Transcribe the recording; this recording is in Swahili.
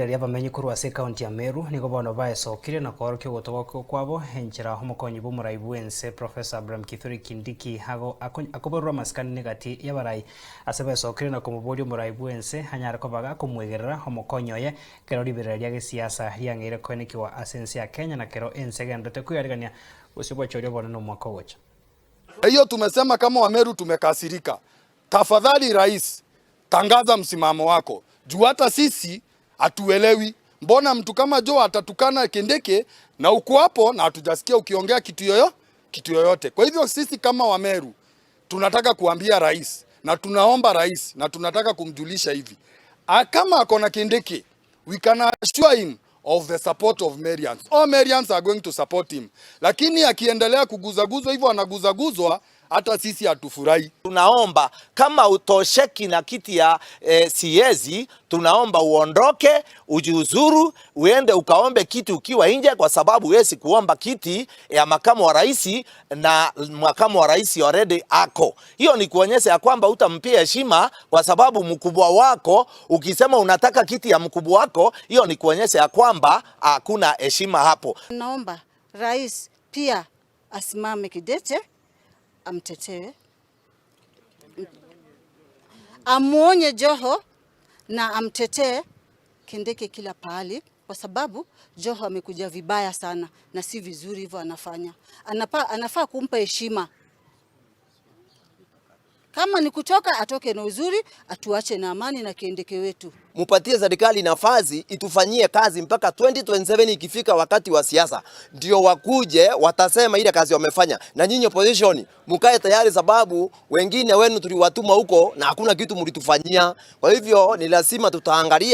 riga bamenyi kurwase county ya Meru niko bono baesokire na korokyo gotogoko kwabo enchera homokonyi b'omuraibu ense Professor Abraham Kithure Kindiki hago akoborwa maskani negati yabarai asebesokire na kumubori omuraibu ense hanyara kobaga kumwegerera homokonyi oye kero libereria rya gisiasa riang'ire kwenekiwa asensi ya Kenya na kero ense gendete kuyarigania usibwa chorio bono no mwaka wocha. Hiyo tumesema kama Wameru tumekasirika. Tafadhali rais, tangaza msimamo wako. Juu hata sisi hatuelewi. Mbona mtu kama Joe atatukana Kindiki na uko hapo na hatujasikia ukiongea kitu yoyote. Kwa hivyo sisi kama Wameru tunataka kuambia rais na tunaomba rais na tunataka kumjulisha hivi. Kama akona Kindiki, we can assure him of the support of Merians. All Merians are going to support him. Lakini akiendelea kuguzaguzwa hivyo anaguzaguzwa, hata sisi hatufurahi. Tunaomba kama utosheki na kiti ya siezi, tunaomba uondoke, ujiuzuru, uende ukaombe kiti ukiwa nje, kwa sababu huwezi kuomba kiti ya makamu wa rais na makamu wa rais already ako. Hiyo ni kuonyesha ya kwamba utampia heshima, kwa sababu mkubwa wako, ukisema unataka kiti ya mkubwa wako, hiyo ni kuonyesha ya kwamba hakuna heshima hapo. Naomba rais pia asimame kidete, amtetee, amuonye Joho na amtetee Kindiki kila pahali, kwa sababu Joho amekuja vibaya sana na si vizuri hivyo anafanya. Anafaa kumpa heshima. Kama ni kutoka atoke na uzuri, atuache na amani na Kindiki wetu. Mupatie serikali nafasi itufanyie kazi mpaka 2027 ikifika wakati wa siasa. Ndio wakuje watasema ile kazi wamefanya. Na nyinyi opposition mkae tayari, sababu wengine wenu tuliwatuma huko na hakuna kitu mlitufanyia. Kwa hivyo ni lazima tutaangalia